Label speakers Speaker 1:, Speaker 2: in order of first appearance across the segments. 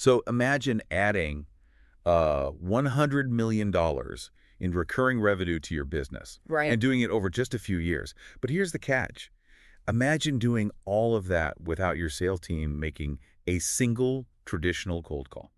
Speaker 1: So imagine adding $100 million in recurring revenue to your business
Speaker 2: Right.
Speaker 1: and doing it over just a few years. But here's the catch. Imagine doing all of that without your sales team making a single traditional cold call,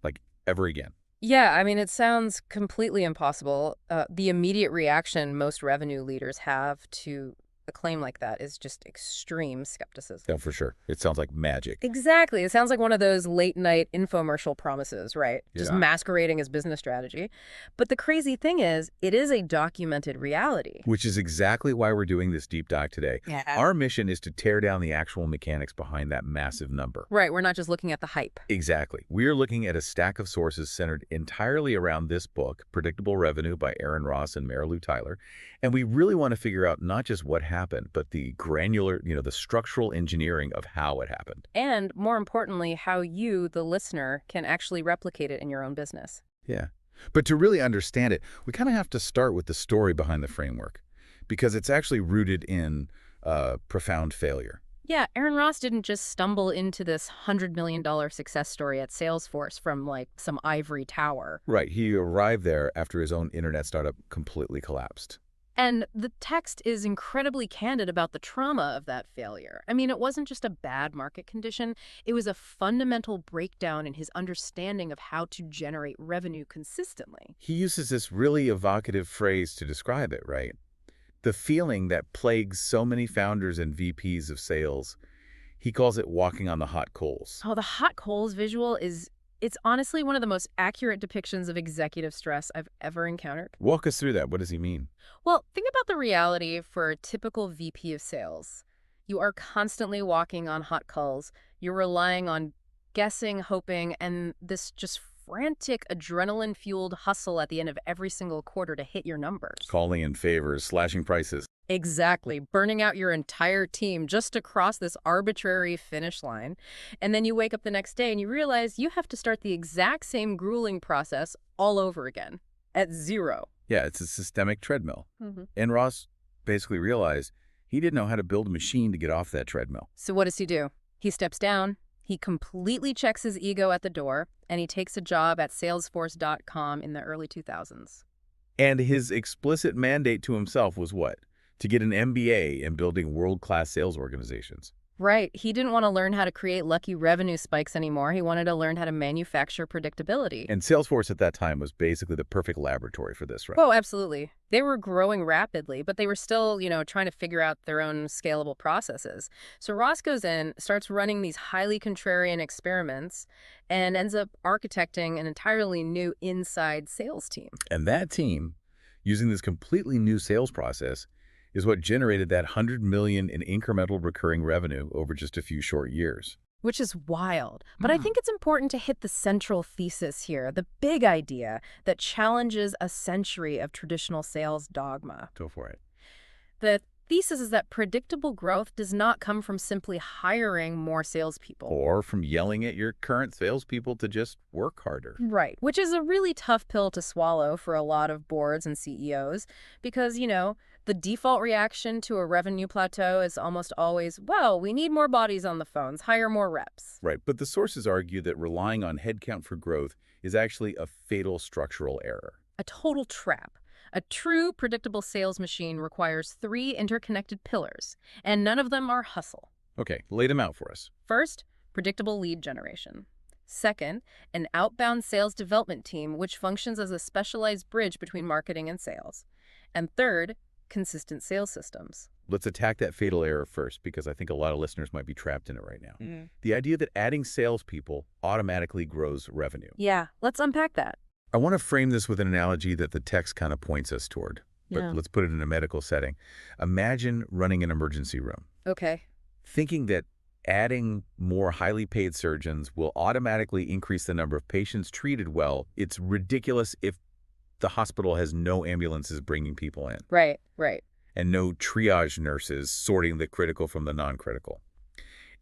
Speaker 1: like ever again.
Speaker 2: Yeah, I mean, it sounds completely impossible. The immediate reaction most revenue leaders have to a claim like that is just extreme skepticism.
Speaker 1: Yeah, for sure. It sounds like magic.
Speaker 2: Exactly. It sounds like one of those late night infomercial promises, right? Just
Speaker 1: Yeah.
Speaker 2: masquerading as business strategy. But the crazy thing is, it is a documented reality.
Speaker 1: Which is exactly why we're doing this deep dive today.
Speaker 2: Yeah.
Speaker 1: Our mission is to tear down the actual mechanics behind that massive number.
Speaker 2: Right. We're not just looking at the hype.
Speaker 1: Exactly. We're looking at a stack of sources centered entirely around this book, Predictable Revenue by Aaron Ross and Marilu Tyler. And we really want to figure out not just what happened, but the granular, the structural engineering of how it happened.
Speaker 2: And more importantly, how you, the listener, can actually replicate it in your own business.
Speaker 1: Yeah. But to really understand it, we kind of have to start with the story behind the framework, because it's actually rooted in profound failure.
Speaker 2: Yeah, Aaron Ross didn't just stumble into this $100 million success story at Salesforce from like some ivory tower.
Speaker 1: Right. He arrived there after his own internet startup completely collapsed.
Speaker 2: And the text is incredibly candid about the trauma of that failure. I mean, it wasn't just a bad market condition. It was a fundamental breakdown in his understanding of how to generate revenue consistently.
Speaker 1: He uses this really evocative phrase to describe it, right? The feeling that plagues so many founders and VPs of sales. He calls it walking on the hot coals.
Speaker 2: Oh, the hot coals visual it's honestly one of the most accurate depictions of executive stress I've ever encountered.
Speaker 1: Walk us through that. What does he mean?
Speaker 2: Well, think about the reality for a typical VP of sales. You are constantly walking on hot coals. You're relying on guessing, hoping, and this just frantic adrenaline-fueled hustle at the end of every single quarter to hit your numbers.
Speaker 1: Calling in favors, slashing prices.
Speaker 2: Exactly. Burning out your entire team just to cross this arbitrary finish line. And then you wake up the next day and you realize you have to start the exact same grueling process all over again at zero.
Speaker 1: Yeah, it's a systemic treadmill.
Speaker 2: Mm-hmm.
Speaker 1: And Ross basically realized he didn't know how to build a machine to get off that treadmill.
Speaker 2: So what does he do? He steps down, he completely checks his ego at the door, and he takes a job at Salesforce.com in the early 2000s.
Speaker 1: And his explicit mandate to himself was what? To get an MBA in building world-class sales organizations.
Speaker 2: Right. He didn't want to learn how to create lucky revenue spikes anymore. He wanted to learn how to manufacture predictability.
Speaker 1: And Salesforce at that time was basically the perfect laboratory for this, right?
Speaker 2: Oh, absolutely. They were growing rapidly, but they were still, trying to figure out their own scalable processes. So Ross goes in, starts running these highly contrarian experiments, and ends up architecting an entirely new inside sales team.
Speaker 1: And that team, using this completely new sales process, is what generated that $100 million in incremental recurring revenue over just a few short years.
Speaker 2: Which is wild. But I think it's important to hit the central thesis here, the big idea that challenges a century of traditional sales dogma.
Speaker 1: Go for it.
Speaker 2: The thesis is that predictable growth does not come from simply hiring more salespeople.
Speaker 1: Or from yelling at your current salespeople to just work harder.
Speaker 2: Right, which is a really tough pill to swallow for a lot of boards and CEOs because, the default reaction to a revenue plateau is almost always, well, we need more bodies on the phones, hire more reps.
Speaker 1: Right, but the sources argue that relying on headcount for growth is actually a fatal structural error.
Speaker 2: A total trap. A true predictable sales machine requires 3 interconnected pillars, and none of them are hustle.
Speaker 1: Okay, lay them out for us.
Speaker 2: First, predictable lead generation. Second, an outbound sales development team which functions as a specialized bridge between marketing and sales. And third, consistent sales systems.
Speaker 1: Let's attack that fatal error first, because I think a lot of listeners might be trapped in it right now.
Speaker 2: Mm-hmm.
Speaker 1: The idea that adding salespeople automatically grows revenue.
Speaker 2: Yeah, let's unpack that.
Speaker 1: I want to frame this with an analogy that the text kind of points us toward, but let's put it in a medical setting. Imagine running an emergency room.
Speaker 2: Okay.
Speaker 1: Thinking that adding more highly paid surgeons will automatically increase the number of patients treated well, it's ridiculous if the hospital has no ambulances bringing people in.
Speaker 2: Right.
Speaker 1: And no triage nurses sorting the critical from the non-critical.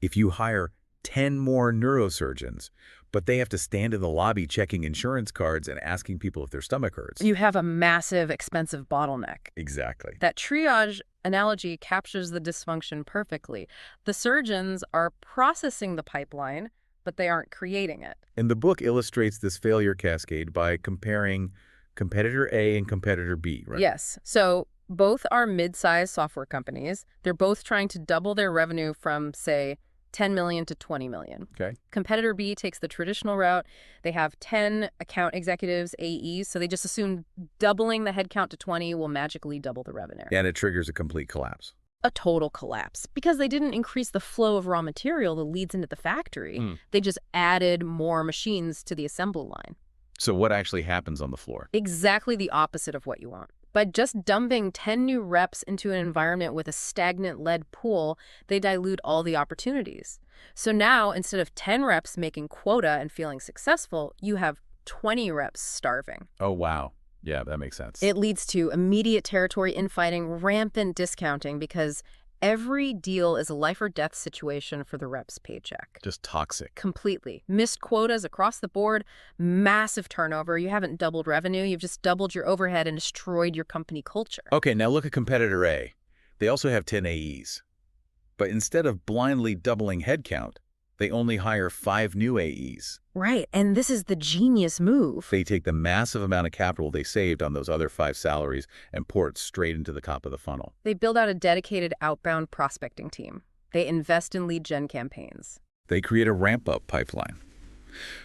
Speaker 1: If you hire 10 more neurosurgeons, but they have to stand in the lobby checking insurance cards and asking people if their stomach hurts.
Speaker 2: You have a massive, expensive bottleneck.
Speaker 1: Exactly.
Speaker 2: That triage analogy captures the dysfunction perfectly. The surgeons are processing the pipeline, but they aren't creating it.
Speaker 1: And the book illustrates this failure cascade by comparing competitor A and competitor B, right?
Speaker 2: Yes. So both are mid-sized software companies. They're both trying to double their revenue from, say, 10 million to 20 million.
Speaker 1: Okay.
Speaker 2: Competitor B takes the traditional route. They have 10 account executives, AEs, so they just assume doubling the headcount to 20 will magically double the revenue.
Speaker 1: And it triggers a complete collapse.
Speaker 2: A total collapse because they didn't increase the flow of raw material that leads into the factory. They just added more machines to the assembly line.
Speaker 1: So what actually happens on the floor?
Speaker 2: Exactly the opposite of what you want. By just dumping 10 new reps into an environment with a stagnant lead pool, they dilute all the opportunities. So now, instead of 10 reps making quota and feeling successful, you have 20 reps starving.
Speaker 1: Oh, wow. Yeah, that makes sense.
Speaker 2: It leads to immediate territory infighting, rampant discounting, because every deal is a life or death situation for the rep's paycheck.
Speaker 1: Just toxic.
Speaker 2: Completely. Missed quotas across the board, massive turnover. You haven't doubled revenue, you've just doubled your overhead and destroyed your company culture.
Speaker 1: Okay, now look at competitor A. They also have 10 AEs. But instead of blindly doubling headcount, they only hire 5 new AEs.
Speaker 2: Right, and this is the genius move.
Speaker 1: They take the massive amount of capital they saved on those other 5 salaries and pour it straight into the top of the funnel.
Speaker 2: They build out a dedicated outbound prospecting team. They invest in lead gen campaigns.
Speaker 1: They create a ramp-up pipeline.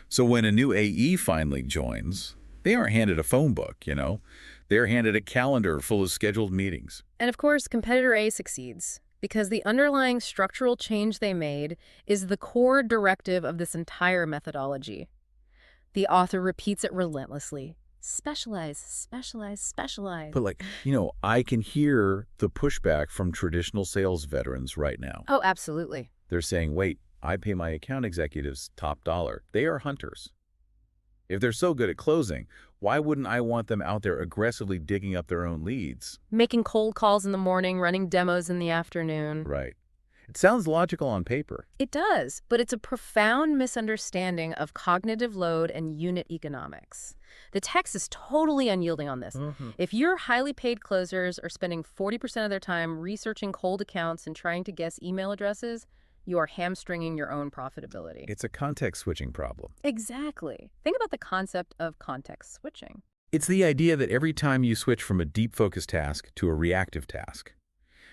Speaker 1: So when a new AE finally joins, they aren't handed a phone book, you know. They're handed a calendar full of scheduled meetings.
Speaker 2: And of course, competitor A succeeds, because the underlying structural change they made is the core directive of this entire methodology. The author repeats it relentlessly. Specialize, specialize, specialize.
Speaker 1: But I can hear the pushback from traditional sales veterans right now.
Speaker 2: Oh, absolutely.
Speaker 1: They're saying, wait, I pay my account executives top dollar. They are hunters. If they're so good at closing, why wouldn't I want them out there aggressively digging up their own leads?
Speaker 2: Making cold calls in the morning, running demos in the afternoon.
Speaker 1: Right. It sounds logical on paper.
Speaker 2: It does, but it's a profound misunderstanding of cognitive load and unit economics. The text is totally unyielding on this. If your highly paid closers are spending 40% of their time researching cold accounts and trying to guess email addresses, you are hamstringing your own profitability.
Speaker 1: It's a context switching problem.
Speaker 2: Exactly. Think about the concept of context switching.
Speaker 1: It's the idea that every time you switch from a deep focus task to a reactive task,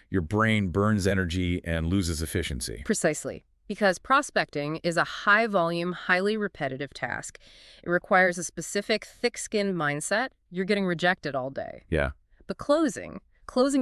Speaker 1: your brain burns energy and loses efficiency.
Speaker 2: Precisely. Because prospecting is a high-volume, highly repetitive task. It requires a specific, thick-skinned mindset. You're getting rejected all day.
Speaker 1: Yeah.
Speaker 2: But closing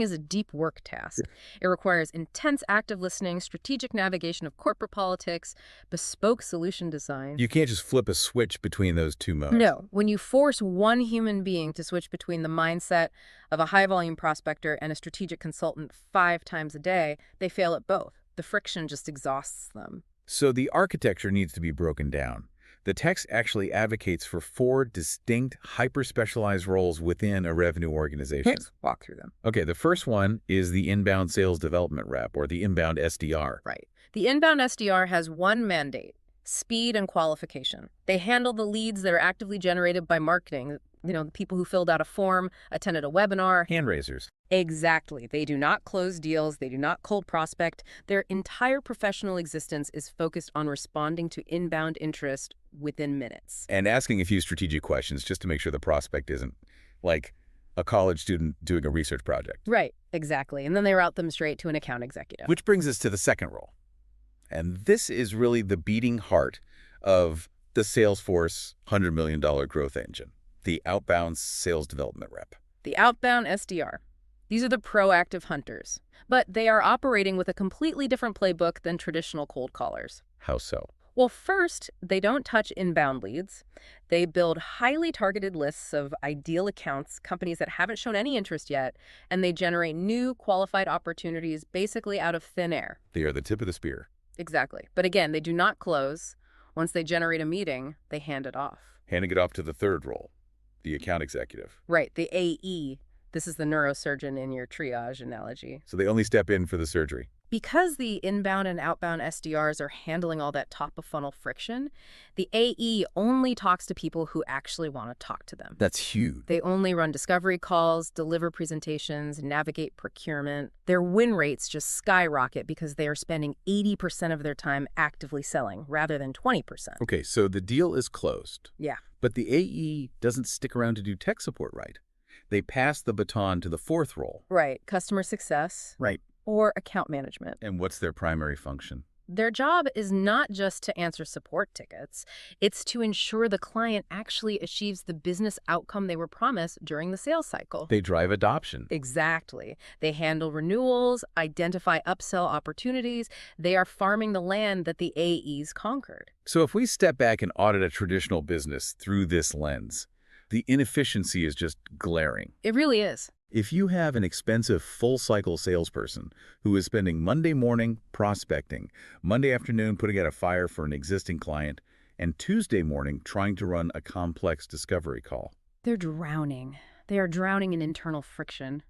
Speaker 2: is a deep work task. It requires intense active listening, strategic navigation of corporate politics, bespoke solution design.
Speaker 1: You can't just flip a switch between those two modes.
Speaker 2: No. When you force one human being to switch between the mindset of a high-volume prospector and a strategic consultant 5 times a day, they fail at both. The friction just exhausts them.
Speaker 1: So the architecture needs to be broken down. The text actually advocates for 4 distinct, hyper-specialized roles within a revenue organization.
Speaker 2: Let's walk through them.
Speaker 1: Okay, the first one is the inbound sales development rep, or the inbound SDR.
Speaker 2: Right. The inbound SDR has one mandate: speed and qualification. They handle the leads that are actively generated by marketing, the people who filled out a form, attended a webinar.
Speaker 1: Hand raisers.
Speaker 2: Exactly. They do not close deals. They do not cold prospect. Their entire professional existence is focused on responding to inbound interest within minutes.
Speaker 1: And asking a few strategic questions just to make sure the prospect isn't like a college student doing a research project.
Speaker 2: Right. Exactly. And then they route them straight to an account executive.
Speaker 1: Which brings us to the second role. And this is really the beating heart of the Salesforce $100 million growth engine, the outbound sales development rep.
Speaker 2: The outbound SDR. These are the proactive hunters, but they are operating with a completely different playbook than traditional cold callers.
Speaker 1: How so?
Speaker 2: Well, first, they don't touch inbound leads. They build highly targeted lists of ideal accounts, companies that haven't shown any interest yet, and they generate new qualified opportunities basically out of thin air.
Speaker 1: They are the tip of the spear.
Speaker 2: Exactly. But again, they do not close. Once they generate a meeting, they hand it off.
Speaker 1: Handing it off to the third role, the account executive.
Speaker 2: Right, the AE. This is the neurosurgeon in your triage analogy.
Speaker 1: So they only step in for the surgery.
Speaker 2: Because the inbound and outbound SDRs are handling all that top-of-funnel friction, the AE only talks to people who actually want to talk to them.
Speaker 1: That's huge.
Speaker 2: They only run discovery calls, deliver presentations, navigate procurement. Their win rates just skyrocket because they are spending 80% of their time actively selling rather than 20%.
Speaker 1: Okay, so the deal is closed.
Speaker 2: Yeah.
Speaker 1: But the AE doesn't stick around to do tech support, right? They pass the baton to the fourth role.
Speaker 2: Right. Customer success.
Speaker 1: Right.
Speaker 2: Or account management.
Speaker 1: And what's their primary function?
Speaker 2: Their job is not just to answer support tickets. It's to ensure the client actually achieves the business outcome they were promised during the sales cycle.
Speaker 1: They drive adoption.
Speaker 2: Exactly. They handle renewals, identify upsell opportunities. They are farming the land that the AEs conquered.
Speaker 1: So if we step back and audit a traditional business through this lens, the inefficiency is just glaring.
Speaker 2: It really is.
Speaker 1: If you have an expensive full-cycle salesperson who is spending Monday morning prospecting, Monday afternoon putting out a fire for an existing client, and Tuesday morning trying to run a complex discovery call.
Speaker 2: They're drowning. They are drowning in internal friction.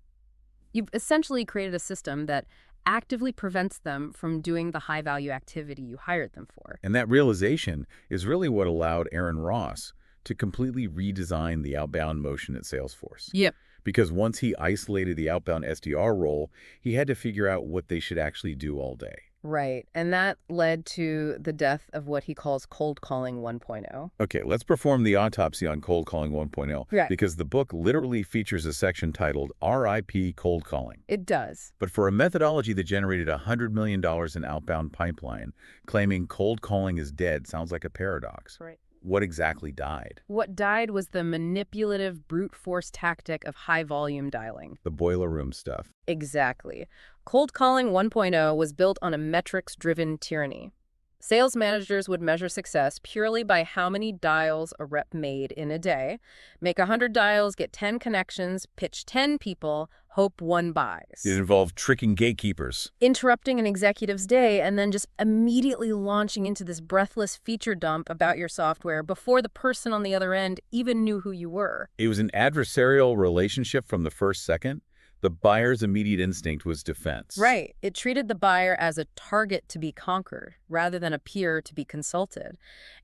Speaker 2: You've essentially created a system that actively prevents them from doing the high-value activity you hired them for.
Speaker 1: And that realization is really what allowed Aaron Ross to completely redesign the outbound motion at Salesforce.
Speaker 2: Yep.
Speaker 1: Because once he isolated the outbound SDR role, he had to figure out what they should actually do all day.
Speaker 2: Right. And that led to the death of what he calls cold calling 1.0.
Speaker 1: Okay, let's perform the autopsy on cold calling 1.0,
Speaker 2: Right.
Speaker 1: because the book literally features a section titled RIP Cold Calling.
Speaker 2: It does.
Speaker 1: But for a methodology that generated $100 million in outbound pipeline, claiming cold calling is dead sounds like a paradox.
Speaker 2: Right.
Speaker 1: What exactly died?
Speaker 2: What died was the manipulative brute force tactic of high volume dialing.
Speaker 1: The boiler room stuff.
Speaker 2: Exactly. Cold calling 1.0 was built on a metrics-driven tyranny. Sales managers would measure success purely by how many dials a rep made in a day, make 100 dials, get 10 connections, pitch 10 people, hope one buys.
Speaker 1: It involved tricking gatekeepers.
Speaker 2: Interrupting an executive's day and then just immediately launching into this breathless feature dump about your software before the person on the other end even knew who you were.
Speaker 1: It was an adversarial relationship from the first second. The buyer's immediate instinct was defense.
Speaker 2: Right. It treated the buyer as a target to be conquered rather than a peer to be consulted.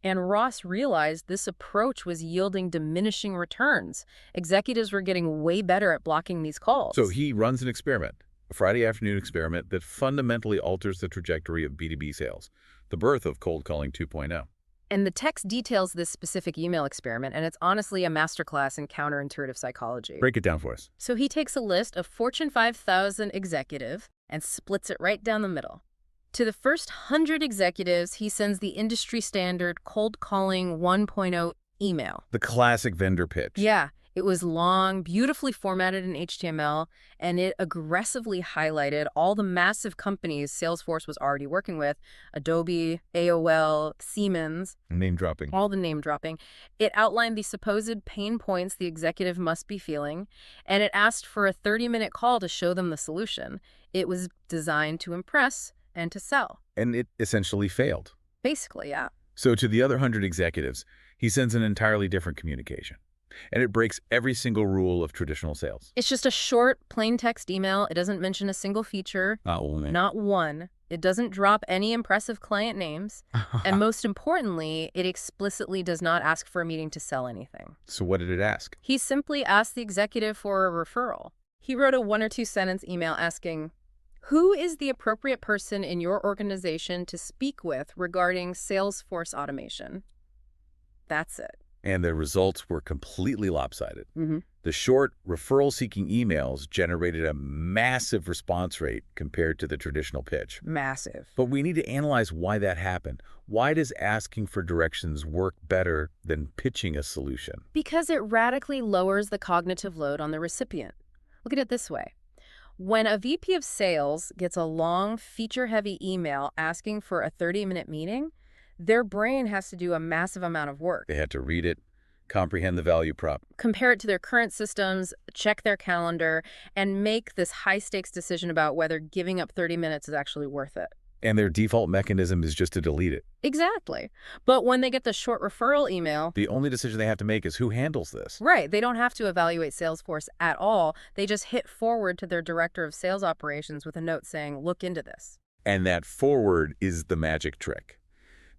Speaker 2: And Ross realized this approach was yielding diminishing returns. Executives were getting way better at blocking these calls.
Speaker 1: So he runs an experiment, a Friday afternoon experiment that fundamentally alters the trajectory of B2B sales, the birth of cold calling 2.0.
Speaker 2: And the text details this specific email experiment, and it's honestly a masterclass in counterintuitive psychology.
Speaker 1: Break it down for us.
Speaker 2: So he takes a list of Fortune 5000 executive and splits it right down the middle. To the first 100 executives, he sends the industry standard cold calling 1.0 email.
Speaker 1: The classic vendor pitch.
Speaker 2: Yeah, it was long, beautifully formatted in HTML, and it aggressively highlighted all the massive companies Salesforce was already working with: Adobe, AOL, Siemens.
Speaker 1: Name dropping.
Speaker 2: All the name dropping. It outlined the supposed pain points the executive must be feeling, and it asked for a 30-minute call to show them the solution. It was designed to impress and to sell.
Speaker 1: And it essentially failed.
Speaker 2: Basically, yeah.
Speaker 1: So to the other 100 executives, he sends an entirely different communication. And it breaks every single rule of traditional sales.
Speaker 2: It's just a short, plain text email. It doesn't mention a single feature. Not one. It doesn't drop any impressive client names. And most importantly, it explicitly does not ask for a meeting to sell anything.
Speaker 1: So what did it ask?
Speaker 2: He simply asked the executive for a referral. He wrote a 1 or 2 sentence email asking, "Who is the appropriate person in your organization to speak with regarding Salesforce automation?" That's it.
Speaker 1: And the results were completely lopsided.
Speaker 2: Mm-hmm.
Speaker 1: The short, referral-seeking emails generated a massive response rate compared to the traditional pitch.
Speaker 2: Massive.
Speaker 1: But we need to analyze why that happened. Why does asking for directions work better than pitching a solution?
Speaker 2: Because it radically lowers the cognitive load on the recipient. Look at it this way. When a VP of sales gets a long, feature-heavy email asking for a 30-minute meeting, their brain has to do a massive amount of work.
Speaker 1: They had to read it, comprehend the value prop,
Speaker 2: compare it to their current systems, check their calendar, and make this high-stakes decision about whether giving up 30 minutes is actually worth it.
Speaker 1: and their default mechanism is just to delete it.
Speaker 2: Exactly. But when they get the short referral email,
Speaker 1: The only decision they have to make is who handles this.
Speaker 2: right, they don't have to evaluate Salesforce at all. They just hit forward to their director of sales operations with a note saying, look into this.
Speaker 1: And that forward is the magic trick.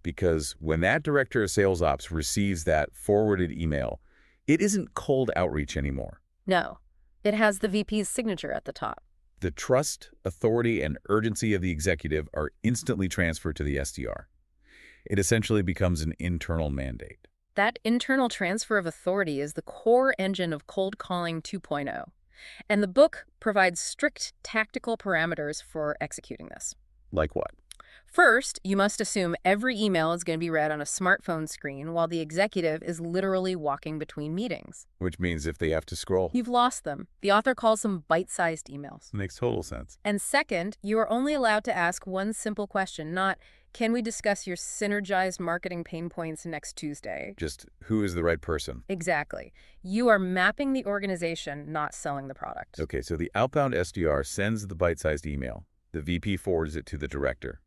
Speaker 1: Because when that director of sales ops receives that forwarded email, it isn't cold outreach anymore.
Speaker 2: No, it has the VP's signature at the top.
Speaker 1: The trust, authority, and urgency of the executive are instantly transferred to the SDR. It essentially becomes an internal mandate.
Speaker 2: That internal transfer of authority is the core engine of cold calling 2.0. And the book provides strict tactical parameters for executing this.
Speaker 1: Like what?
Speaker 2: First, you must assume every email is going to be read on a smartphone screen while the executive is literally walking between meetings.
Speaker 1: Which means if they have to scroll.
Speaker 2: You've lost them. The author calls them bite-sized emails.
Speaker 1: Makes total sense.
Speaker 2: And second, you are only allowed to ask one simple question, not, can we discuss your synergized marketing pain points next Tuesday?
Speaker 1: Just who is the right person?
Speaker 2: Exactly. You are mapping the organization, not selling the product.
Speaker 1: Okay, so the outbound SDR sends the bite-sized email. The VP forwards it to the director.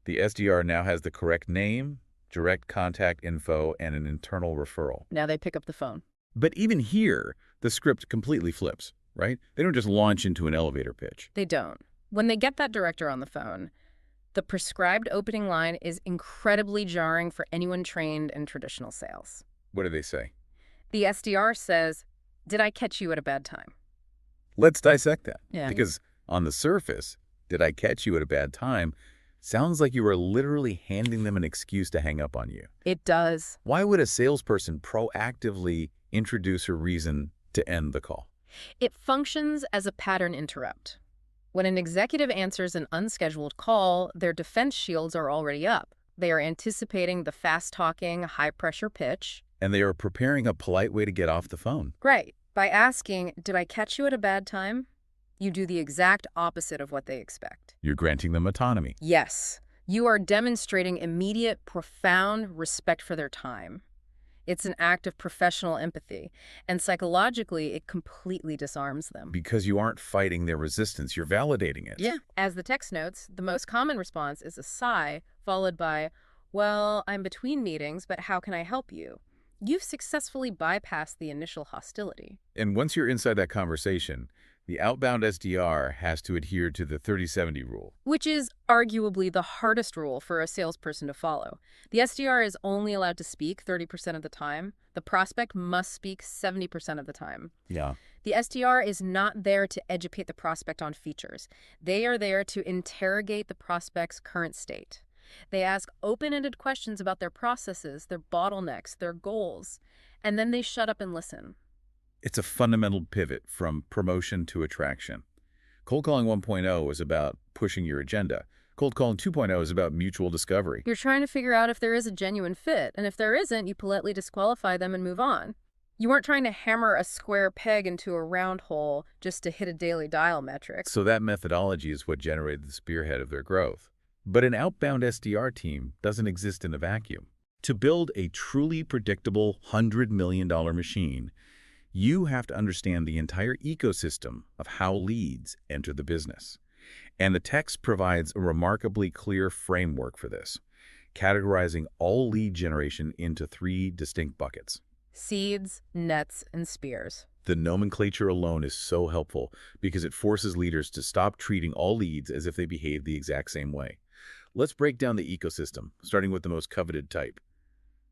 Speaker 1: The SDR now has the correct name, direct contact info, and an internal referral.
Speaker 2: Now they pick up the phone.
Speaker 1: But even here, the script completely flips, right? They don't just launch into an elevator pitch.
Speaker 2: They don't. When they get that director on the phone, the prescribed opening line is incredibly jarring for anyone trained in traditional sales.
Speaker 1: What do they say?
Speaker 2: The SDR says, "Did I catch you at a bad time?"
Speaker 1: Let's dissect that.
Speaker 2: Yeah.
Speaker 1: Because on the surface, "Did I catch you at a bad time?" sounds like you are literally handing them an excuse to hang up on you.
Speaker 2: It does.
Speaker 1: Why would a salesperson proactively introduce a reason to end the call?
Speaker 2: It functions as a pattern interrupt. When an executive answers an unscheduled call, their defense shields are already up. They are anticipating the fast-talking, high-pressure pitch.
Speaker 1: And they are preparing a polite way to get off the phone.
Speaker 2: Right. By asking, "Did I catch you at a bad time?" you do the exact opposite of what they expect.
Speaker 1: You're granting them autonomy.
Speaker 2: Yes. You are demonstrating immediate, profound respect for their time. It's an act of professional empathy, and psychologically, it completely disarms them.
Speaker 1: Because you aren't fighting their resistance, you're validating it.
Speaker 2: Yeah. As the text notes, the most common response is a sigh, followed by, "Well, I'm between meetings, but how can I help you?" You've successfully bypassed the initial hostility.
Speaker 1: And once you're inside that conversation, the outbound SDR has to adhere to the 30-70 rule.
Speaker 2: Which is arguably the hardest rule for a salesperson to follow. The SDR is only allowed to speak 30% of the time. The prospect must speak 70% of the time.
Speaker 1: Yeah.
Speaker 2: The SDR is not there to educate the prospect on features. They are there to interrogate the prospect's current state. They ask open-ended questions about their processes, their bottlenecks, their goals, and then they shut up and listen.
Speaker 1: It's a fundamental pivot from promotion to attraction. Cold calling 1.0 is about pushing your agenda. Cold calling 2.0 is about mutual discovery.
Speaker 2: You're trying to figure out if there is a genuine fit, and if there isn't, you politely disqualify them and move on. You weren't trying to hammer a square peg into a round hole just to hit a daily dial metric.
Speaker 1: So that methodology is what generated the spearhead of their growth. But an outbound SDR team doesn't exist in a vacuum. To build a truly predictable $100 million machine, you have to understand the entire ecosystem of how leads enter the business. And the text provides a remarkably clear framework for this, categorizing all lead generation into 3 distinct buckets.
Speaker 2: Seeds, nets, and spears.
Speaker 1: The nomenclature alone is so helpful because it forces leaders to stop treating all leads as if they behave the exact same way. Let's break down the ecosystem, starting with the most coveted type,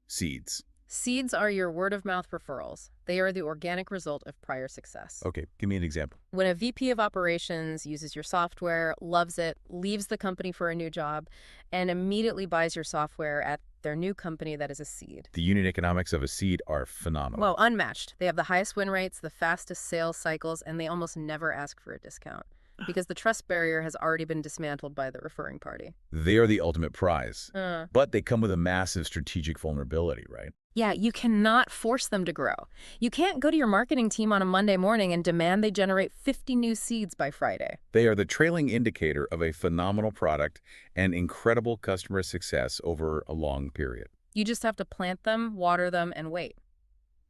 Speaker 1: seeds.
Speaker 2: Seeds are your word-of-mouth referrals. They are the organic result of prior success.
Speaker 1: Okay, give me an example.
Speaker 2: When a VP of operations uses your software, loves it, leaves the company for a new job, and immediately buys your software at their new company, that is a seed.
Speaker 1: The unit economics of a seed are phenomenal.
Speaker 2: Well, unmatched. They have the highest win rates, the fastest sales cycles, and they almost never ask for a discount because the trust barrier has already been dismantled by the referring party.
Speaker 1: They are the ultimate prize, but they come with a massive strategic vulnerability, right?
Speaker 2: Yeah, you cannot force them to grow. You can't go to your marketing team on a Monday morning and demand they generate 50 new seeds by Friday.
Speaker 1: They are the trailing indicator of a phenomenal product and incredible customer success over a long period.
Speaker 2: You just have to plant them, water them, and wait.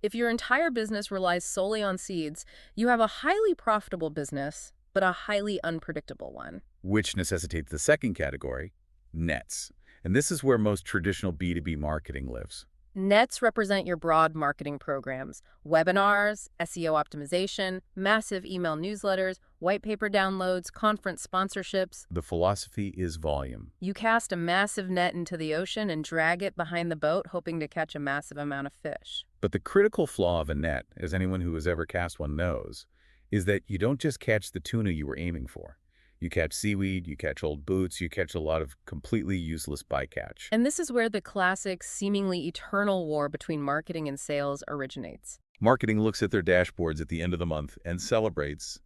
Speaker 2: If your entire business relies solely on seeds, you have a highly profitable business, but a highly unpredictable one.
Speaker 1: Which necessitates the second category, nets. And this is where most traditional B2B marketing lives.
Speaker 2: Nets represent your broad marketing programs, webinars, SEO optimization, massive email newsletters, white paper downloads, conference sponsorships.
Speaker 1: The philosophy is volume.
Speaker 2: You cast a massive net into the ocean and drag it behind the boat, hoping to catch a massive amount of fish.
Speaker 1: But the critical flaw of a net, as anyone who has ever cast one knows, is that you don't just catch the tuna you were aiming for. You catch seaweed, you catch old boots, you catch a lot of completely useless bycatch.
Speaker 2: And this is where the classic, seemingly eternal war between marketing and sales originates.
Speaker 1: Marketing looks at their dashboards at the end of the month and celebrates.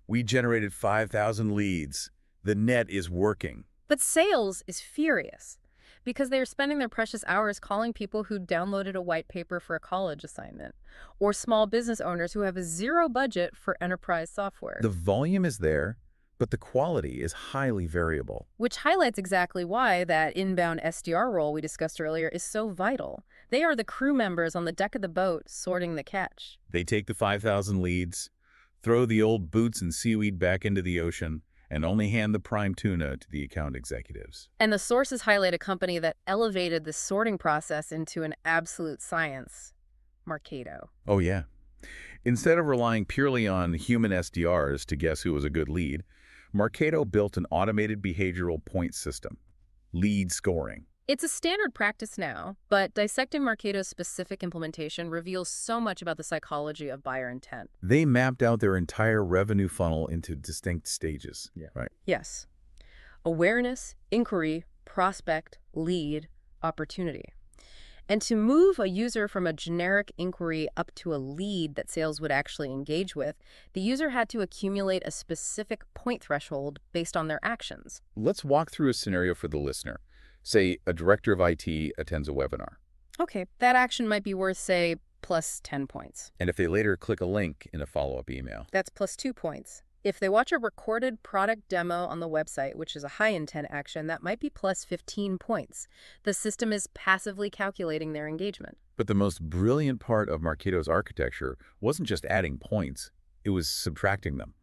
Speaker 1: We generated 5,000 leads. The net is working.
Speaker 2: But sales is furious because they are spending their precious hours calling people who downloaded a white paper for a college assignment, or small business owners who have a zero budget for enterprise software.
Speaker 1: The volume is there, but the quality is highly variable.
Speaker 2: Which highlights exactly why that inbound SDR role we discussed earlier is so vital. They are the crew members on the deck of the boat sorting the catch.
Speaker 1: They take the 5,000 leads, throw the old boots and seaweed back into the ocean, and only hand the prime tuna to the account executives.
Speaker 2: And the sources highlight a company that elevated the sorting process into an absolute science. Marketo.
Speaker 1: Oh, yeah. Instead of relying purely on human SDRs to guess who was a good lead, Marketo built an automated behavioral point system, lead scoring.
Speaker 2: It's a standard practice now, but dissecting Marketo's specific implementation reveals so much about the psychology of buyer intent.
Speaker 1: They mapped out their entire revenue funnel into distinct stages. Yeah. Right.
Speaker 2: Yes. Awareness, inquiry, prospect, lead, opportunity. And to move a user from a generic inquiry up to a lead that sales would actually engage with, the user had to accumulate a specific point threshold based on their actions.
Speaker 1: Let's walk through a scenario for the listener. Say a director of IT attends a webinar.
Speaker 2: Okay, that action might be worth, say, plus 10 points.
Speaker 1: And if they later click a link in a follow-up email,
Speaker 2: that's plus 2 points. If they watch a recorded product demo on the website, which is a high-intent action, that might be plus 15 points. The system is passively calculating their engagement.
Speaker 1: But the most brilliant part of Marketo's architecture wasn't just adding points, it was subtracting them.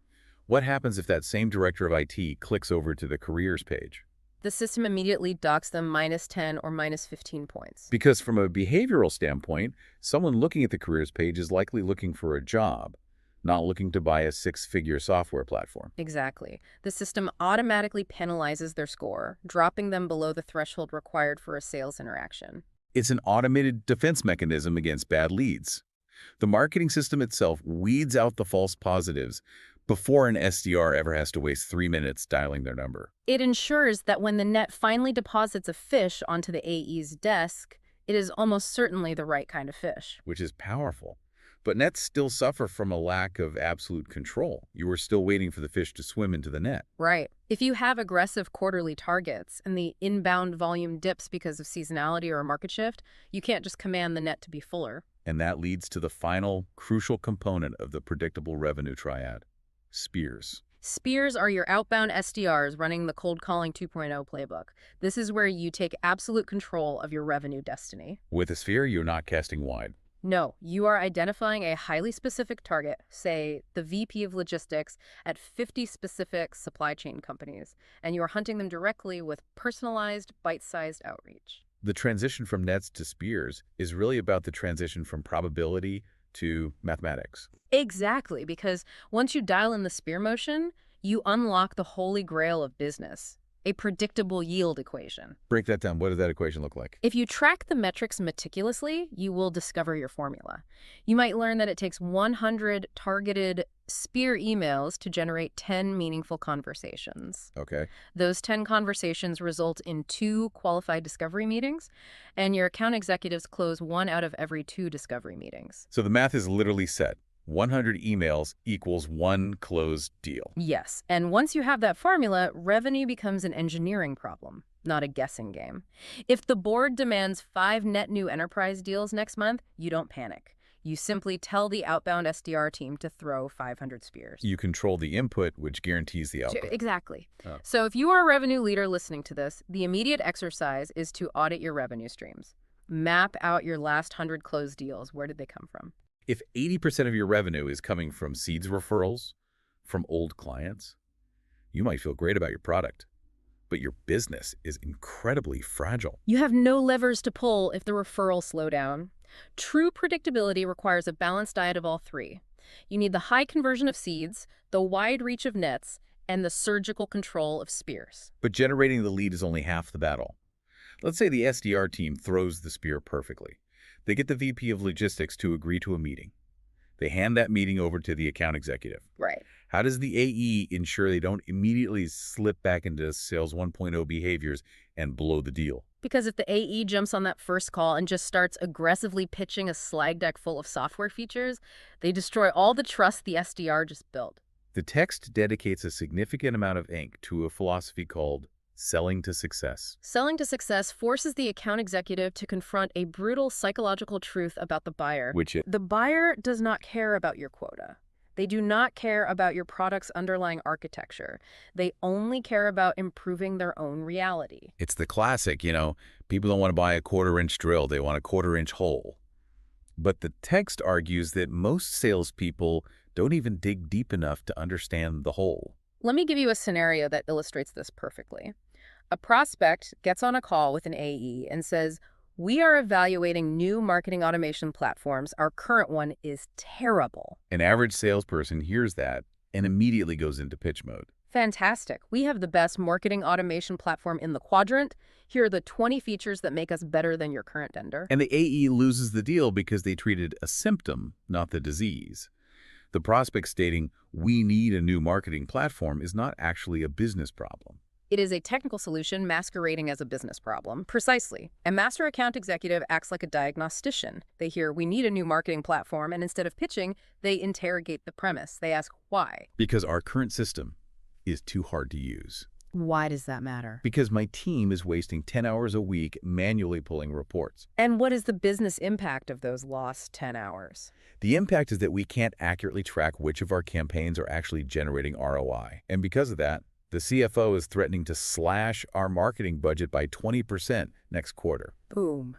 Speaker 1: What happens if that same director of IT clicks over to the careers page?
Speaker 2: The system immediately docks them minus 10 or minus 15 points.
Speaker 1: Because from a behavioral standpoint, someone looking at the careers page is likely looking for a job, not looking to buy a six-figure software platform.
Speaker 2: Exactly. The system automatically penalizes their score, dropping them below the threshold required for a sales interaction.
Speaker 1: It's an automated defense mechanism against bad leads. The marketing system itself weeds out the false positives before an SDR ever has to waste 3 minutes dialing their number.
Speaker 2: It ensures that when the net finally deposits a fish onto the AE's desk, it is almost certainly the right kind of fish.
Speaker 1: Which is powerful. But nets still suffer from a lack of absolute control. You are still waiting for the fish to swim into the net.
Speaker 2: Right. If you have aggressive quarterly targets and the inbound volume dips because of seasonality or a market shift, you can't just command the net to be fuller.
Speaker 1: And that leads to the final, crucial component of the predictable revenue triad, spears.
Speaker 2: Spears are your outbound SDRs running the cold calling 2.0 playbook. This is where you take absolute control of your revenue destiny.
Speaker 1: With a spear, you're not casting wide.
Speaker 2: No, you are identifying a highly specific target, say the VP of logistics at 50 specific supply chain companies, and you are hunting them directly with personalized, bite-sized outreach.
Speaker 1: The transition from nets to spears is really about the transition from probability to mathematics.
Speaker 2: Exactly, because once you dial in the spear motion, you unlock the holy grail of business. A predictable yield equation.
Speaker 1: Break that down. What does that equation look like?
Speaker 2: If you track the metrics meticulously, you will discover your formula. You might learn that it takes 100 targeted spear emails to generate 10 meaningful conversations.
Speaker 1: Okay.
Speaker 2: Those 10 conversations result in 2 qualified discovery meetings, and your account executives close 1 out of every 2 discovery meetings.
Speaker 1: So the math is literally set. 100 emails equals 1 closed deal.
Speaker 2: Yes, and once you have that formula, revenue becomes an engineering problem, not a guessing game. If the board demands 5 net new enterprise deals next month, you don't panic. You simply tell the outbound SDR team to throw 500 spears.
Speaker 1: You control the input, which guarantees the output.
Speaker 2: Exactly.
Speaker 1: Oh.
Speaker 2: So if you are a revenue leader listening to this, the immediate exercise is to audit your revenue streams. Map out your last 100 closed deals. Where did they come from?
Speaker 1: If 80% of your revenue is coming from seeds referrals, from old clients, you might feel great about your product. but your business is incredibly fragile.
Speaker 2: You have no levers to pull if the referrals slow down. True predictability requires a balanced diet of all three. You need the high conversion of seeds, the wide reach of nets, and the surgical control of spears.
Speaker 1: But generating the lead is only half the battle. Let's say the SDR team throws the spear perfectly. They get the VP of logistics to agree to a meeting. They hand that meeting over to the account executive.
Speaker 2: Right.
Speaker 1: How does the AE ensure they don't immediately slip back into sales 1.0 behaviors and blow the deal?
Speaker 2: Because if the AE jumps on that first call and just starts aggressively pitching a slide deck full of software features, they destroy all the trust the SDR just built.
Speaker 1: The text dedicates a significant amount of ink to a philosophy called selling to success.
Speaker 2: Selling to success forces the account executive to confront a brutal psychological truth about the buyer. The buyer does not care about your quota. They do not care about your product's underlying architecture. They only care about improving their own reality.
Speaker 1: It's the classic, people don't want to buy a quarter-inch drill, they want a quarter-inch hole. But the text argues that most salespeople don't even dig deep enough to understand the hole.
Speaker 2: Let me give you a scenario that illustrates this perfectly. A prospect gets on a call with an AE and says, "We are evaluating new marketing automation platforms. Our current one is terrible."
Speaker 1: An average salesperson hears that and immediately goes into pitch mode.
Speaker 2: Fantastic. We have the best marketing automation platform in the quadrant. Here are the 20 features that make us better than your current vendor.
Speaker 1: And the AE loses the deal because they treated a symptom, not the disease. The prospect stating, "We need a new marketing platform," is not actually a business problem.
Speaker 2: It is a technical solution masquerading as a business problem. Precisely. A master account executive acts like a diagnostician. They hear, "We need a new marketing platform," and instead of pitching, they interrogate the premise. They ask, why?
Speaker 1: Because our current system is too hard to use.
Speaker 2: Why does that matter?
Speaker 1: Because my team is wasting 10 hours a week manually pulling reports.
Speaker 2: And what is the business impact of those lost 10 hours?
Speaker 1: The impact is that we can't accurately track which of our campaigns are actually generating ROI. And because of that, the CFO is threatening to slash our marketing budget by 20% next quarter.
Speaker 2: Boom.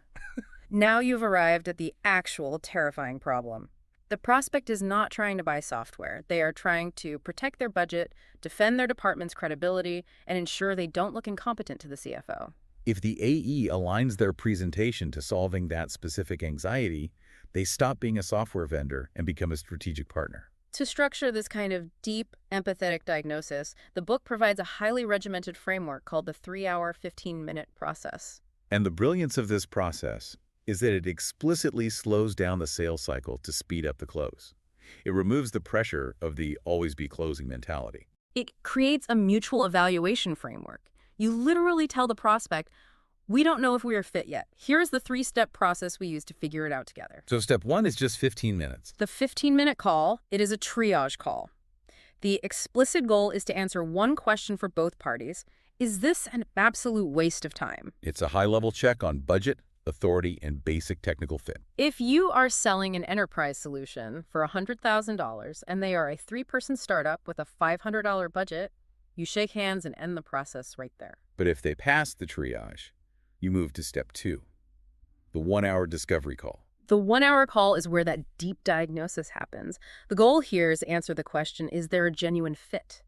Speaker 2: Now you've arrived at the actual terrifying problem. The prospect is not trying to buy software. They are trying to protect their budget, defend their department's credibility, and ensure they don't look incompetent to the CFO.
Speaker 1: If the AE aligns their presentation to solving that specific anxiety, they stop being a software vendor and become a strategic partner.
Speaker 2: To structure this kind of deep, empathetic diagnosis, the book provides a highly regimented framework called the 3-hour, 15-minute process.
Speaker 1: And the brilliance of this process is that it explicitly slows down the sales cycle to speed up the close. It removes the pressure of the always be closing mentality.
Speaker 2: It creates a mutual evaluation framework. You literally tell the prospect, "We don't know if we are fit yet. Here's the 3-step process we use to figure it out together."
Speaker 1: So step 1 is just 15 minutes.
Speaker 2: The 15-minute call, it is a triage call. The explicit goal is to answer one question for both parties. Is this an absolute waste of time?
Speaker 1: It's a high-level check on budget, authority, and basic technical fit.
Speaker 2: If you are selling an enterprise solution for $100,000 and they are a 3-person startup with a $500 budget, you shake hands and end the process right there.
Speaker 1: But if they pass the triage, you move to step 2, the 1-hour discovery call.
Speaker 2: The 1-hour call is where that deep diagnosis happens. The goal here is to answer the question, is there a genuine fit?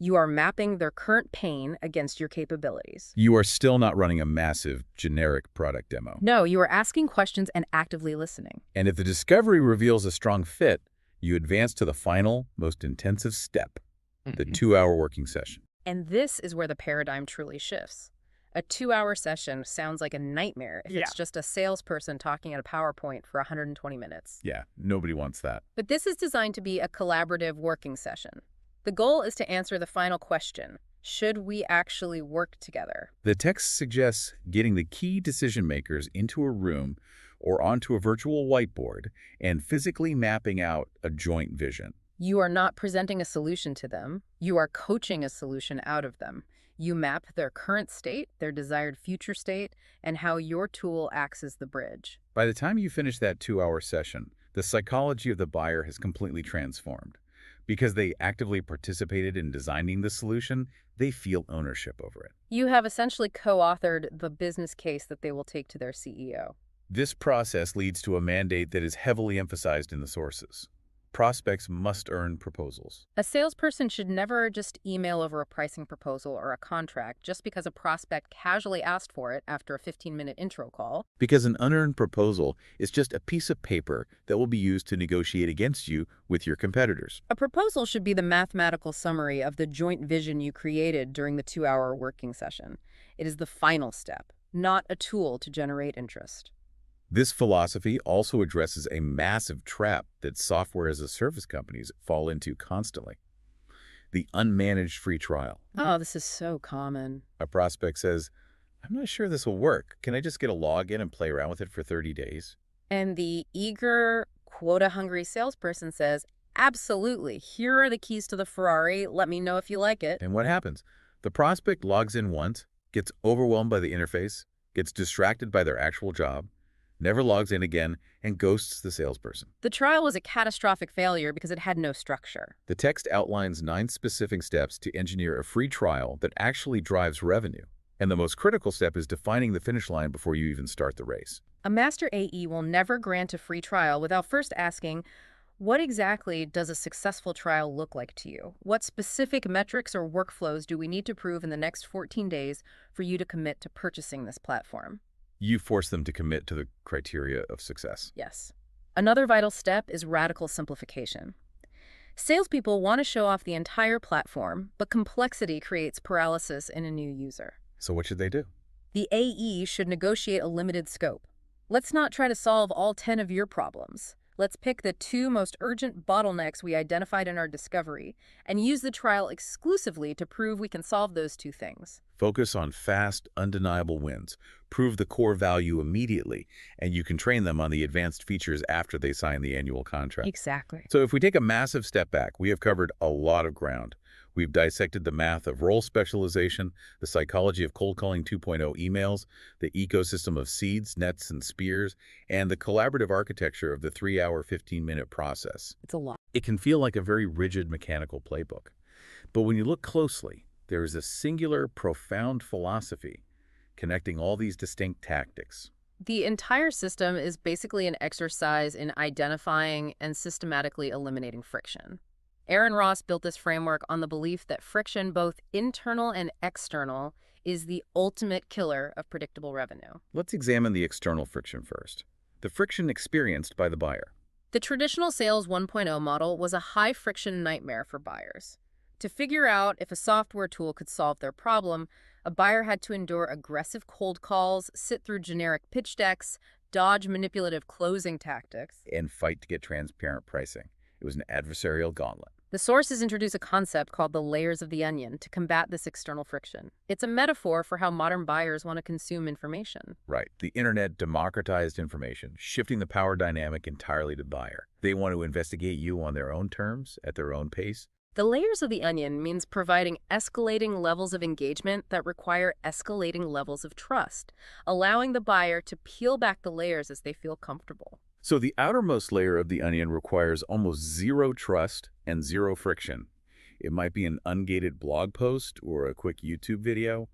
Speaker 2: You are mapping their current pain against your capabilities.
Speaker 1: You are still not running a massive, generic product demo.
Speaker 2: No, you are asking questions and actively listening.
Speaker 1: And if the discovery reveals a strong fit, you advance to the final, most intensive step, the 2-hour working session.
Speaker 2: And this is where the paradigm truly shifts. A 2-hour session sounds like a nightmare if it's just a salesperson talking at a PowerPoint for 120 minutes.
Speaker 1: Yeah, nobody wants that.
Speaker 2: But this is designed to be a collaborative working session. The goal is to answer the final question, should we actually work together?
Speaker 1: The text suggests getting the key decision makers into a room or onto a virtual whiteboard and physically mapping out a joint vision.
Speaker 2: You are not presenting a solution to them. You are coaching a solution out of them. You map their current state, their desired future state, and how your tool acts as the bridge.
Speaker 1: By the time you finish that 2-hour session, the psychology of the buyer has completely transformed. Because they actively participated in designing the solution, they feel ownership over it.
Speaker 2: You have essentially co-authored the business case that they will take to their CEO.
Speaker 1: This process leads to a mandate that is heavily emphasized in the sources. Prospects must earn proposals.
Speaker 2: A salesperson should never just email over a pricing proposal or a contract just because a prospect casually asked for it after a 15-minute intro call.
Speaker 1: Because an unearned proposal is just a piece of paper that will be used to negotiate against you with your competitors.
Speaker 2: A proposal should be the mathematical summary of the joint vision you created during the 2-hour working session. It is the final step, not a tool to generate interest.
Speaker 1: This philosophy also addresses a massive trap that software as a service companies fall into constantly: the unmanaged free trial.
Speaker 2: Oh, this is so common.
Speaker 1: A prospect says, "I'm not sure this will work. Can I just get a login and play around with it for 30 days?"
Speaker 2: And the eager, quota-hungry salesperson says, absolutely, here are the keys to the Ferrari. Let me know if you like it.
Speaker 1: And what happens? The prospect logs in once, gets overwhelmed by the interface, gets distracted by their actual job, never logs in again, and ghosts the salesperson.
Speaker 2: The trial was a catastrophic failure because it had no structure.
Speaker 1: The text outlines 9 specific steps to engineer a free trial that actually drives revenue. And the most critical step is defining the finish line before you even start the race.
Speaker 2: A master AE will never grant a free trial without first asking, what exactly does a successful trial look like to you? What specific metrics or workflows do we need to prove in the next 14 days for you to commit to purchasing this platform?
Speaker 1: You force them to commit to the criteria of success.
Speaker 2: Yes. Another vital step is radical simplification. Salespeople want to show off the entire platform, but complexity creates paralysis in a new user.
Speaker 1: So what should they do?
Speaker 2: The AE should negotiate a limited scope. Let's not try to solve all 10 of your problems. Let's pick the 2 most urgent bottlenecks we identified in our discovery and use the trial exclusively to prove we can solve those 2 things.
Speaker 1: Focus on fast, undeniable wins. Prove the core value immediately, and you can train them on the advanced features after they sign the annual contract.
Speaker 2: Exactly.
Speaker 1: So if we take a massive step back, we have covered a lot of ground. We've dissected the math of role specialization, the psychology of cold calling 2.0 emails, the ecosystem of seeds, nets, and spears, and the collaborative architecture of the 3-hour, 15-minute process.
Speaker 2: It's a lot.
Speaker 1: It can feel like a very rigid mechanical playbook. But when you look closely, there is a singular, profound philosophy connecting all these distinct tactics.
Speaker 2: The entire system is basically an exercise in identifying and systematically eliminating friction. Aaron Ross built this framework on the belief that friction, both internal and external, is the ultimate killer of predictable revenue.
Speaker 1: Let's examine the external friction first. The friction experienced by the buyer.
Speaker 2: The traditional sales 1.0 model was a high-friction nightmare for buyers. To figure out if a software tool could solve their problem, a buyer had to endure aggressive cold calls, sit through generic pitch decks, dodge manipulative closing tactics,
Speaker 1: And fight to get transparent pricing. It was an adversarial gauntlet.
Speaker 2: The sources introduce a concept called the layers of the onion to combat this external friction. It's a metaphor for how modern buyers want to consume information.
Speaker 1: Right. The internet democratized information, shifting the power dynamic entirely to the buyer. They want to investigate you on their own terms, at their own pace.
Speaker 2: The layers of the onion means providing escalating levels of engagement that require escalating levels of trust, allowing the buyer to peel back the layers as they feel comfortable.
Speaker 1: So the outermost layer of the onion requires almost zero trust and zero friction. It might be an ungated blog post or a quick YouTube video.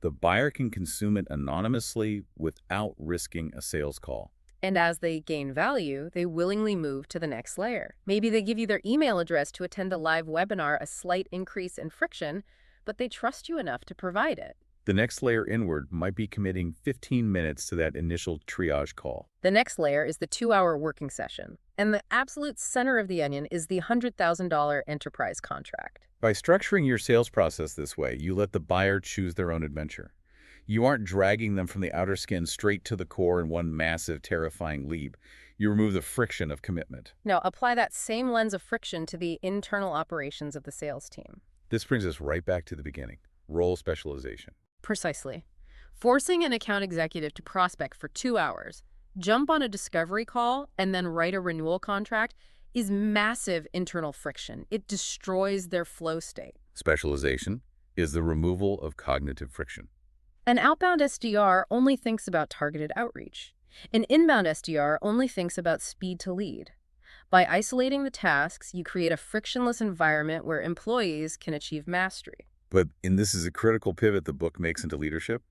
Speaker 1: The buyer can consume it anonymously without risking a sales call.
Speaker 2: And as they gain value, they willingly move to the next layer. Maybe they give you their email address to attend a live webinar, a slight increase in friction, but they trust you enough to provide it.
Speaker 1: The next layer inward might be committing 15 minutes to that initial triage call.
Speaker 2: The next layer is the 2-hour working session. And the absolute center of the onion is the $100,000 enterprise contract.
Speaker 1: By structuring your sales process this way, you let the buyer choose their own adventure. You aren't dragging them from the outer skin straight to the core in one massive, terrifying leap. You remove the friction of commitment.
Speaker 2: Now, apply that same lens of friction to the internal operations of the sales team.
Speaker 1: This brings us right back to the beginning. Role specialization.
Speaker 2: Precisely. Forcing an account executive to prospect for 2 hours, jump on a discovery call, and then write a renewal contract is massive internal friction. It destroys their flow state.
Speaker 1: Specialization is the removal of cognitive friction.
Speaker 2: An outbound SDR only thinks about targeted outreach. An inbound SDR only thinks about speed to lead. By isolating the tasks, you create a frictionless environment where employees can achieve mastery.
Speaker 1: And this is a critical pivot the book makes into leadership.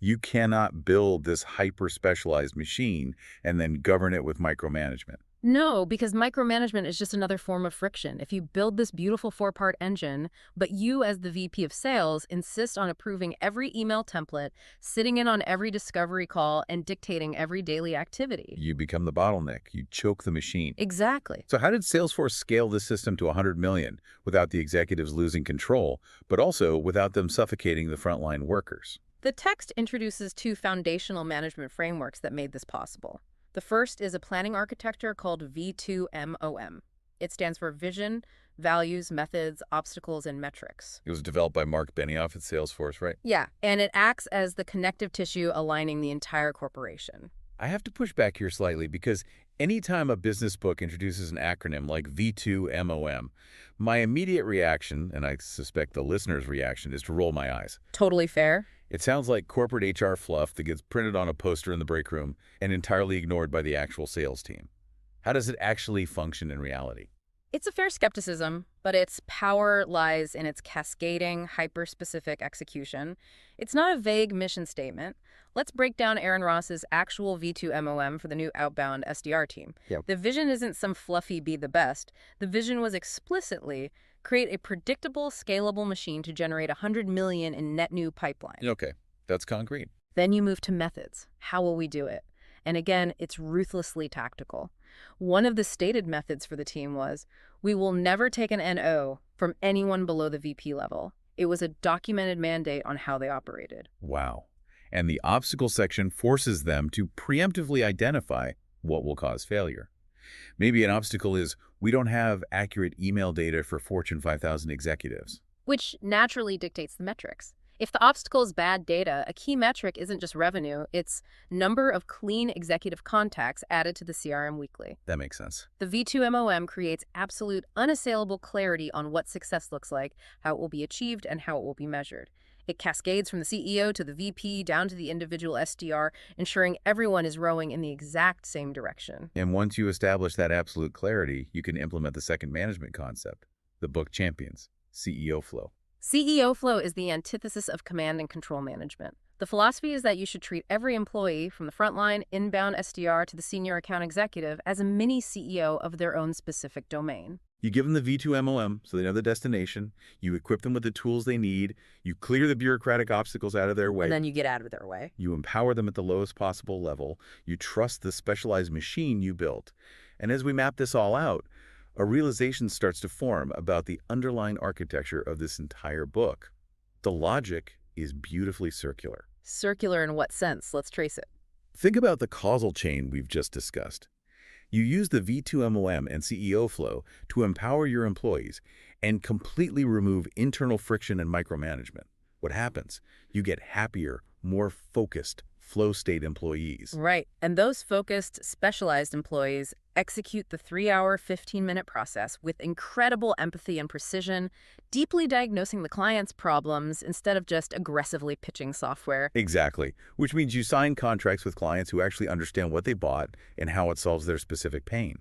Speaker 1: You cannot build this hyper-specialized machine and then govern it with micromanagement.
Speaker 2: No, because micromanagement is just another form of friction. If you build this beautiful four-part engine, but you as the VP of sales insist on approving every email template, sitting in on every discovery call, and dictating every daily activity.
Speaker 1: You become the bottleneck. You choke the machine.
Speaker 2: Exactly.
Speaker 1: So how did Salesforce scale this system to 100 million without the executives losing control, but also without them suffocating the frontline workers?
Speaker 2: The text introduces two foundational management frameworks that made this possible. The first is a planning architecture called V2MOM. It stands for Vision, Values, Methods, Obstacles, and Metrics.
Speaker 1: It was developed by Mark Benioff at Salesforce, right?
Speaker 2: Yeah, and it acts as the connective tissue aligning the entire corporation.
Speaker 1: I have to push back here slightly because anytime a business book introduces an acronym like V2MOM, my immediate reaction, and I suspect the listener's reaction, is to roll my eyes.
Speaker 2: Totally fair.
Speaker 1: It sounds like corporate HR fluff that gets printed on a poster in the break room and entirely ignored by the actual sales team. How does it actually function in reality?
Speaker 2: It's a fair skepticism, but its power lies in its cascading, hyper-specific execution. It's not a vague mission statement. Let's break down Aaron Ross's actual V2MOM for the new outbound SDR team.
Speaker 1: Yep.
Speaker 2: The vision isn't some fluffy be the best. The vision was explicitly create a predictable, scalable machine to generate 100 million in net new pipeline.
Speaker 1: Okay, that's concrete.
Speaker 2: Then you move to methods. How will we do it? And again, it's ruthlessly tactical. One of the stated methods for the team was, we will never take an NO from anyone below the VP level. It was a documented mandate on how they operated.
Speaker 1: Wow. And the obstacle section forces them to preemptively identify what will cause failure. Maybe an obstacle is, we don't have accurate email data for Fortune 5000 executives.
Speaker 2: Which naturally dictates the metrics. If the obstacle is bad data, a key metric isn't just revenue, it's number of clean executive contacts added to the CRM weekly.
Speaker 1: That makes sense.
Speaker 2: The V2MOM creates absolute, unassailable clarity on what success looks like, how it will be achieved, and how it will be measured. It cascades from the CEO to the VP down to the individual SDR, ensuring everyone is rowing in the exact same direction.
Speaker 1: And once you establish that absolute clarity, you can implement the second management concept, the book champions, CEO flow.
Speaker 2: CEO flow is the antithesis of command and control management. The philosophy is that you should treat every employee, from the frontline, inbound SDR to the senior account executive, as a mini CEO of their own specific domain.
Speaker 1: You give them the V2MOM so they know the destination, you equip them with the tools they need, you clear the bureaucratic obstacles out of their way.
Speaker 2: And then you get out of their way.
Speaker 1: You empower them at the lowest possible level, you trust the specialized machine you built. And as we map this all out, a realization starts to form about the underlying architecture of this entire book. The logic is beautifully circular.
Speaker 2: Circular in what sense? Let's trace it.
Speaker 1: Think about the causal chain we've just discussed. You use the V2MOM and CEO flow to empower your employees and completely remove internal friction and micromanagement. What happens? You get happier, more focused, flow state employees.
Speaker 2: Right. And those focused, specialized employees execute the 3-hour, 15-minute process with incredible empathy and precision, deeply diagnosing the client's problems instead of just aggressively pitching software.
Speaker 1: Exactly, which means you sign contracts with clients who actually understand what they bought and how it solves their specific pain.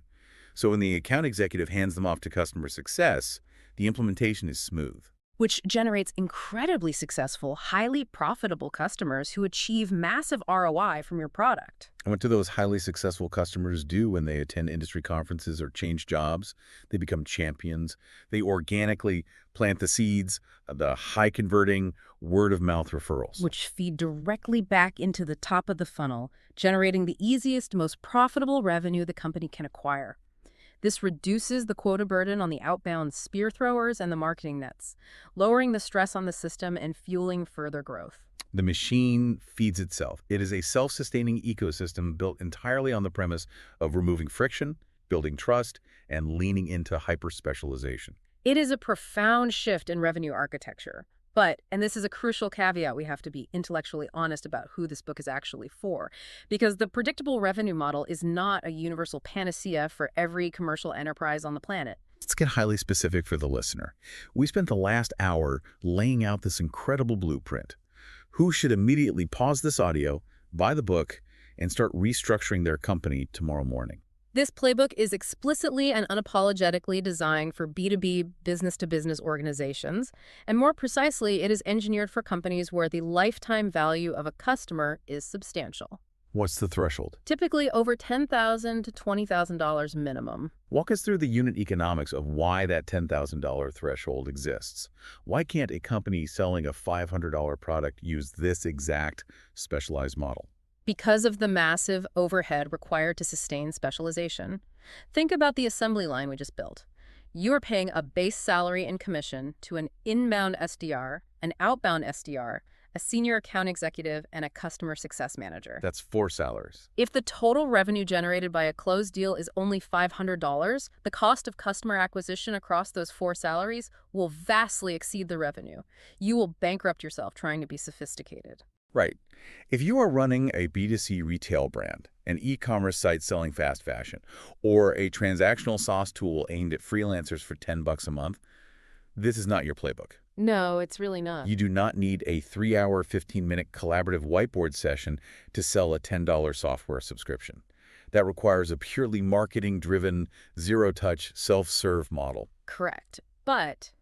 Speaker 1: So when the account executive hands them off to customer success, the implementation is smooth.
Speaker 2: Which generates incredibly successful, highly profitable customers who achieve massive ROI from your product.
Speaker 1: And what do those highly successful customers do when they attend industry conferences or change jobs? They become champions. They organically plant the seeds, the high-converting word-of-mouth referrals.
Speaker 2: Which feed directly back into the top of the funnel, generating the easiest, most profitable revenue the company can acquire. This reduces the quota burden on the outbound spear throwers and the marketing nets, lowering the stress on the system and fueling further growth.
Speaker 1: The machine feeds itself. It is a self-sustaining ecosystem built entirely on the premise of removing friction, building trust, and leaning into hyper-specialization.
Speaker 2: It is a profound shift in revenue architecture. But, and this is a crucial caveat, we have to be intellectually honest about who this book is actually for, because the predictable revenue model is not a universal panacea for every commercial enterprise on the planet.
Speaker 1: Let's get highly specific for the listener. We spent the last hour laying out this incredible blueprint. Who should immediately pause this audio, buy the book, and start restructuring their company tomorrow morning?
Speaker 2: This playbook is explicitly and unapologetically designed for B2B business-to-business organizations, and more precisely, it is engineered for companies where the lifetime value of a customer is substantial.
Speaker 1: What's the threshold?
Speaker 2: Typically over $10,000 to $20,000 minimum.
Speaker 1: Walk us through the unit economics of why that $10,000 threshold exists. Why can't a company selling a $500 product use this exact specialized model?
Speaker 2: Because of the massive overhead required to sustain specialization. Think about the assembly line we just built. You are paying a base salary and commission to an inbound SDR, an outbound SDR, a senior account executive, and a customer success manager.
Speaker 1: That's 4 salaries.
Speaker 2: If the total revenue generated by a closed deal is only $500, the cost of customer acquisition across those 4 salaries will vastly exceed the revenue. You will bankrupt yourself trying to be sophisticated.
Speaker 1: Right. If you are running a B2C retail brand, an e-commerce site selling fast fashion, or a transactional SaaS tool aimed at freelancers for $10 a month, this is not your playbook.
Speaker 2: No, it's really not.
Speaker 1: You do not need a 3-hour, 15-minute collaborative whiteboard session to sell a $10 software subscription. That requires a purely marketing-driven, zero-touch, self-serve model.
Speaker 2: Correct. But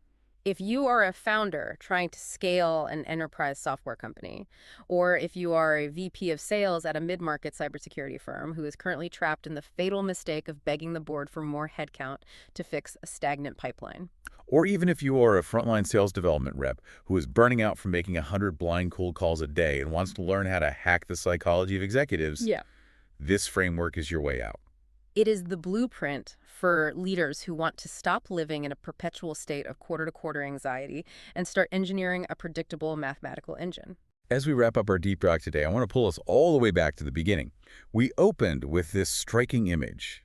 Speaker 2: if you are a founder trying to scale an enterprise software company, or if you are a VP of sales at a mid-market cybersecurity firm who is currently trapped in the fatal mistake of begging the board for more headcount to fix a stagnant pipeline.
Speaker 1: Or even if you are a frontline sales development rep who is burning out from making 100 blind cold calls a day and wants to learn how to hack the psychology of executives, this framework is your way out.
Speaker 2: It is the blueprint for leaders who want to stop living in a perpetual state of quarter-to-quarter anxiety and start engineering a predictable mathematical engine.
Speaker 1: As we wrap up our deep dive today, I want to pull us all the way back to the beginning. We opened with this striking image,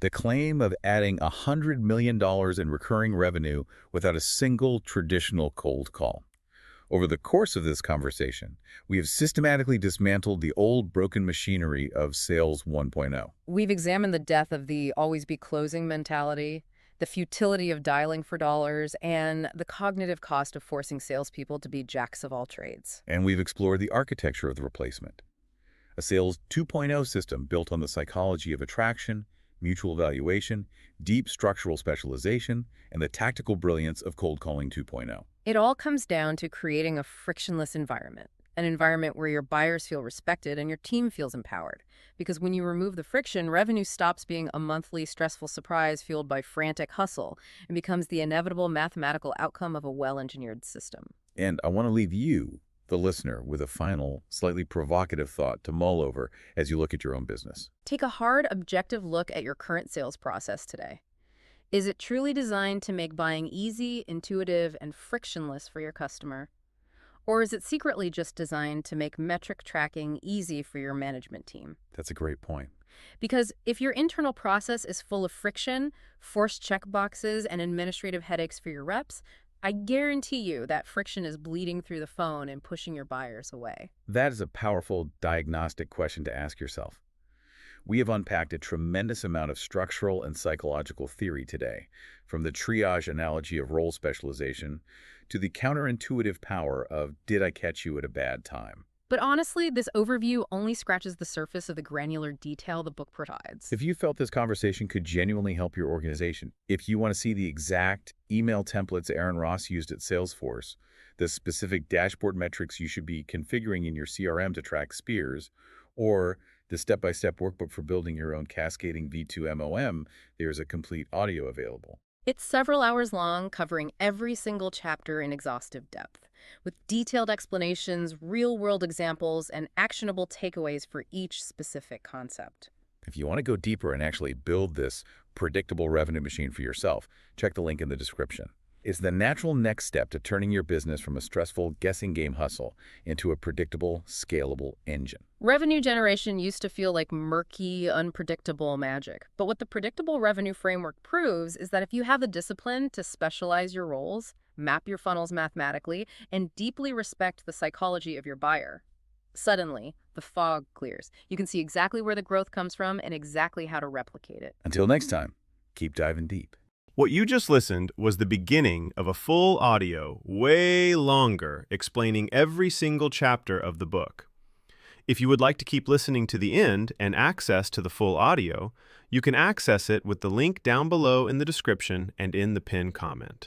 Speaker 1: the claim of adding $100 million in recurring revenue without a single traditional cold call. Over the course of this conversation, we have systematically dismantled the old broken machinery of Sales 1.0.
Speaker 2: We've examined the death of the always be closing mentality, the futility of dialing for dollars, and the cognitive cost of forcing salespeople to be jacks of all trades.
Speaker 1: And we've explored the architecture of the replacement. A Sales 2.0 system built on the psychology of attraction, mutual valuation, deep structural specialization, and the tactical brilliance of cold calling 2.0.
Speaker 2: It all comes down to creating a frictionless environment, an environment where your buyers feel respected and your team feels empowered. Because when you remove the friction, revenue stops being a monthly stressful surprise fueled by frantic hustle and becomes the inevitable mathematical outcome of a well-engineered system.
Speaker 1: And I want to leave you, the listener, with a final, slightly provocative thought to mull over as you look at your own business.
Speaker 2: Take a hard, objective look at your current sales process today. Is it truly designed to make buying easy, intuitive, and frictionless for your customer? Or is it secretly just designed to make metric tracking easy for your management team?
Speaker 1: That's a great point.
Speaker 2: Because if your internal process is full of friction, forced checkboxes, and administrative headaches for your reps, I guarantee you that friction is bleeding through the phone and pushing your buyers away.
Speaker 1: That is a powerful diagnostic question to ask yourself. We have unpacked a tremendous amount of structural and psychological theory today, from the triage analogy of role specialization to the counterintuitive power of did I catch you at a bad time?
Speaker 2: But honestly, this overview only scratches the surface of the granular detail the book provides.
Speaker 1: If you felt this conversation could genuinely help your organization, if you want to see the exact email templates Aaron Ross used at Salesforce, the specific dashboard metrics you should be configuring in your CRM to track spears, or the step-by-step workbook for building your own cascading V2 MOM, there's a complete audio available.
Speaker 2: It's several hours long, covering every single chapter in exhaustive depth, with detailed explanations, real-world examples, and actionable takeaways for each specific concept.
Speaker 1: If you want to go deeper and actually build this predictable revenue machine for yourself, check the link in the description. It's the natural next step to turning your business from a stressful guessing game hustle into a predictable, scalable engine.
Speaker 2: Revenue generation used to feel like murky, unpredictable magic. But what the predictable revenue framework proves is that if you have the discipline to specialize your roles, map your funnels mathematically, and deeply respect the psychology of your buyer, suddenly the fog clears. You can see exactly where the growth comes from and exactly how to replicate it.
Speaker 1: Until next time, keep diving deep.
Speaker 3: What you just listened was the beginning of a full audio, way longer, explaining every single chapter of the book. If you would like to keep listening to the end and access to the full audio, You can access it with the link down below in the description and in the pinned comment.